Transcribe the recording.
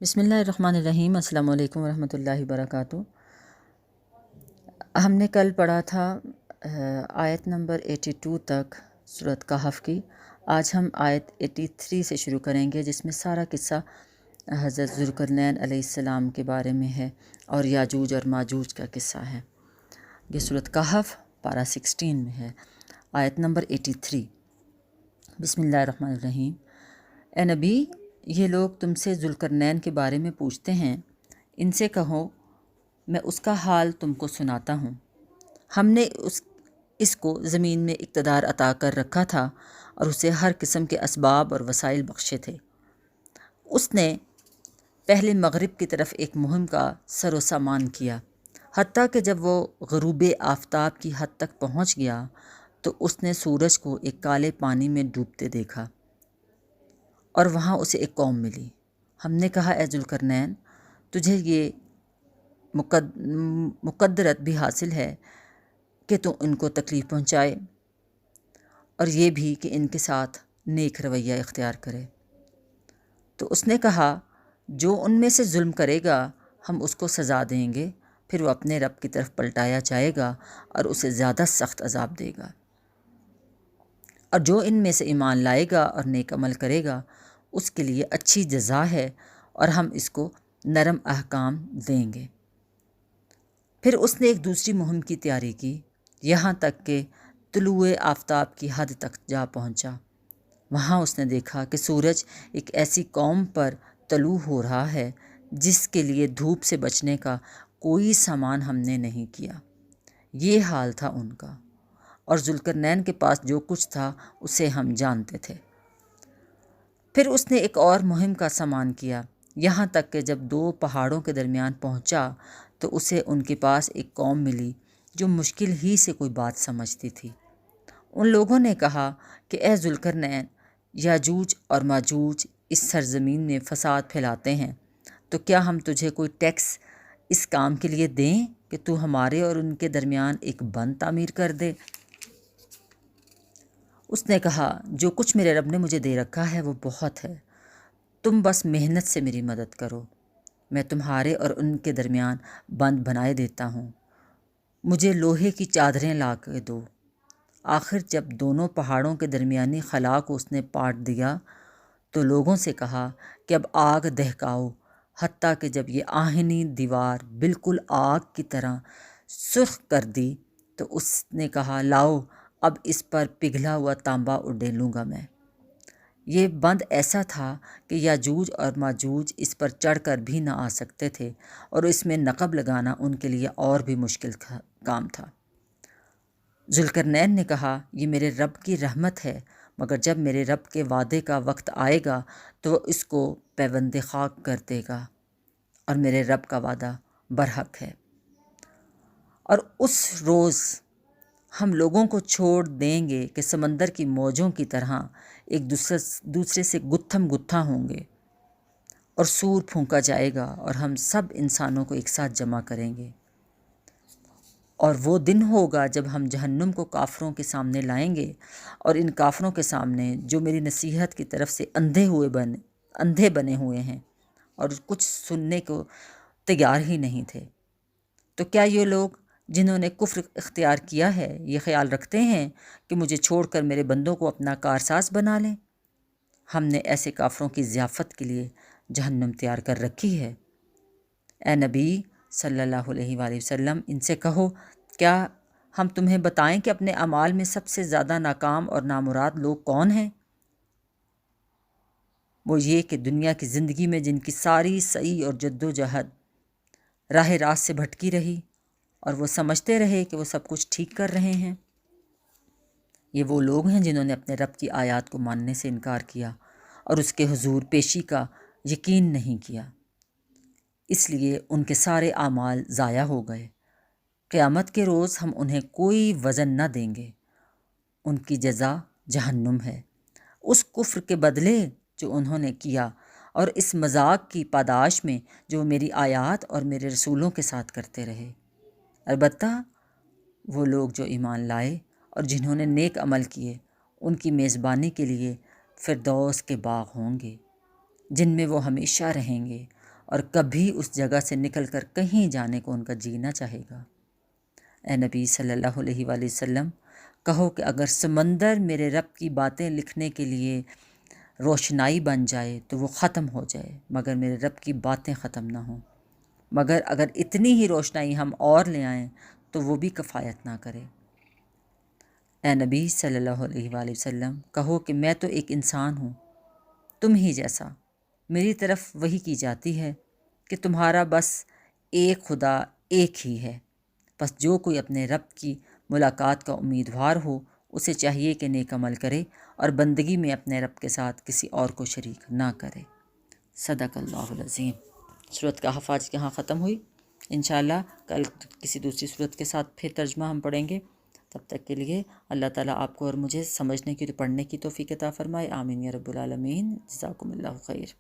بسم اللہ الرحمن الرحیم۔ السلام علیکم ورحمۃ اللہ وبرکاتہ۔ ہم نے کل پڑھا تھا آیت نمبر 82 تک سورۃ کہف کی۔ آج ہم آیت 83 سے شروع کریں گے، جس میں سارا قصہ حضرت ذوالقرنین علیہ السلام کے بارے میں ہے اور یاجوج اور ماجوج کا قصہ ہے۔ یہ سورۃ کہف پارہ 16 میں ہے، آیت نمبر 83۔ بسم اللہ الرحمن الرحیم۔ اے نبی، یہ لوگ تم سے ذوالقرنین کے بارے میں پوچھتے ہیں، ان سے کہو میں اس کا حال تم کو سناتا ہوں۔ ہم نے اس کو زمین میں اقتدار عطا کر رکھا تھا اور اسے ہر قسم کے اسباب اور وسائل بخشے تھے۔ اس نے پہلے مغرب کی طرف ایک مہم کا سر و سامان کیا، حتیٰ کہ جب وہ غروب آفتاب کی حد تک پہنچ گیا تو اس نے سورج کو ایک کالے پانی میں ڈوبتے دیکھا اور وہاں اسے ایک قوم ملی۔ ہم نے کہا، اے ذوالقرنین، تجھے یہ مقدرت بھی حاصل ہے کہ تو ان کو تکلیف پہنچائے اور یہ بھی کہ ان کے ساتھ نیک رویہ اختیار کرے۔ تو اس نے کہا، جو ان میں سے ظلم کرے گا ہم اس کو سزا دیں گے، پھر وہ اپنے رب کی طرف پلٹایا جائے گا اور اسے زیادہ سخت عذاب دے گا، اور جو ان میں سے ایمان لائے گا اور نیک عمل کرے گا اس کے لیے اچھی جزا ہے اور ہم اس کو نرم احکام دیں گے۔ پھر اس نے ایک دوسری مہم کی تیاری کی، یہاں تک کہ طلوع آفتاب کی حد تک جا پہنچا۔ وہاں اس نے دیکھا کہ سورج ایک ایسی قوم پر طلوع ہو رہا ہے جس کے لیے دھوپ سے بچنے کا کوئی سامان ہم نے نہیں کیا۔ یہ حال تھا ان کا، اور ذوالقرنین کے پاس جو کچھ تھا اسے ہم جانتے تھے۔ پھر اس نے ایک اور مہم کا سامان کیا، یہاں تک کہ جب دو پہاڑوں کے درمیان پہنچا تو اسے ان کے پاس ایک قوم ملی جو مشکل ہی سے کوئی بات سمجھتی تھی۔ ان لوگوں نے کہا کہ اے ذوالقرنین، یاجوج اور ماجوج اس سرزمین میں فساد پھیلاتے ہیں، تو کیا ہم تجھے کوئی ٹیکس اس کام کے لیے دیں کہ تو ہمارے اور ان کے درمیان ایک بند تعمیر کر دے؟ اس نے کہا، جو کچھ میرے رب نے مجھے دے رکھا ہے وہ بہت ہے، تم بس محنت سے میری مدد کرو، میں تمہارے اور ان کے درمیان بند بنائے دیتا ہوں۔ مجھے لوہے کی چادریں لا کے دو۔ آخر جب دونوں پہاڑوں کے درمیانی خلا کو اس نے پاٹ دیا تو لوگوں سے کہا کہ اب آگ دہکاؤ، حتیٰ کہ جب یہ آہنی دیوار بالکل آگ کی طرح سرخ کر دی تو اس نے کہا، لاؤ اب اس پر پگھلا ہوا تانبا اڈیلوں گا میں۔ یہ بند ایسا تھا کہ یاجوج اور ماجوج اس پر چڑھ کر بھی نہ آ سکتے تھے، اور اس میں نقب لگانا ان کے لیے اور بھی مشکل کام تھا۔ ذوالقرنین نے کہا، یہ میرے رب کی رحمت ہے، مگر جب میرے رب کے وعدے کا وقت آئے گا تو وہ اس کو پیوند خاک کر دے گا، اور میرے رب کا وعدہ برحق ہے۔ اور اس روز ہم لوگوں کو چھوڑ دیں گے کہ سمندر کی موجوں کی طرح ایک دوسرے سے گتھم گتھا ہوں گے، اور سور پھونکا جائے گا اور ہم سب انسانوں کو ایک ساتھ جمع کریں گے۔ اور وہ دن ہوگا جب ہم جہنم کو کافروں کے سامنے لائیں گے، اور ان کافروں کے سامنے جو میری نصیحت کی طرف سے اندھے بنے ہوئے ہیں اور کچھ سننے کو تیار ہی نہیں تھے۔ تو کیا یہ لوگ جنہوں نے کفر اختیار کیا ہے یہ خیال رکھتے ہیں کہ مجھے چھوڑ کر میرے بندوں کو اپنا کارساز بنا لیں؟ ہم نے ایسے کافروں کی ضیافت کے لیے جہنم تیار کر رکھی ہے۔ اے نبی صلی اللہ علیہ وآلہ وسلم، ان سے کہو، کیا ہم تمہیں بتائیں کہ اپنے اعمال میں سب سے زیادہ ناکام اور نامراد لوگ کون ہیں؟ وہ یہ کہ دنیا کی زندگی میں جن کی ساری سعی اور جد و جہد راہ راست سے بھٹکی رہی اور وہ سمجھتے رہے کہ وہ سب کچھ ٹھیک کر رہے ہیں۔ یہ وہ لوگ ہیں جنہوں نے اپنے رب کی آیات کو ماننے سے انکار کیا اور اس کے حضور پیشی کا یقین نہیں کیا، اس لیے ان کے سارے اعمال ضائع ہو گئے۔ قیامت کے روز ہم انہیں کوئی وزن نہ دیں گے، ان کی جزا جہنم ہے، اس کفر کے بدلے جو انہوں نے کیا اور اس مذاق کی پاداش میں جو میری آیات اور میرے رسولوں کے ساتھ کرتے رہے۔ البتہ وہ لوگ جو ایمان لائے اور جنہوں نے نیک عمل کیے، ان کی میزبانی کے لیے فردوس کے باغ ہوں گے جن میں وہ ہمیشہ رہیں گے، اور کبھی اس جگہ سے نکل کر کہیں جانے کو ان کا جی نہ چاہے گا۔ اے نبی صلی اللہ علیہ وآلہ وسلم، کہو کہ اگر سمندر میرے رب کی باتیں لکھنے کے لیے روشنائی بن جائے تو وہ ختم ہو جائے، مگر میرے رب کی باتیں ختم نہ ہوں، مگر اگر اتنی ہی روشنائی ہم اور لے آئیں تو وہ بھی کفایت نہ کرے۔ اے نبی صلی اللہ علیہ وآلہ وسلم، کہو کہ میں تو ایک انسان ہوں تم ہی جیسا، میری طرف وحی کی جاتی ہے کہ تمہارا بس ایک خدا ایک ہی ہے، بس جو کوئی اپنے رب کی ملاقات کا امیدوار ہو اسے چاہیے کہ نیک عمل کرے اور بندگی میں اپنے رب کے ساتھ کسی اور کو شریک نہ کرے۔ صدق اللہ العظیم۔ سورۃ کہف آج یہاں ختم ہوئی۔ انشاءاللہ کل کسی دوسری سورت کے ساتھ پھر ترجمہ ہم پڑھیں گے۔ تب تک کے لیے اللہ تعالیٰ آپ کو اور مجھے سمجھنے کی تو پڑھنے کی توفیق عطا فرمائے۔ آمین یا رب العالمین۔ جزاکم اللہ خیر۔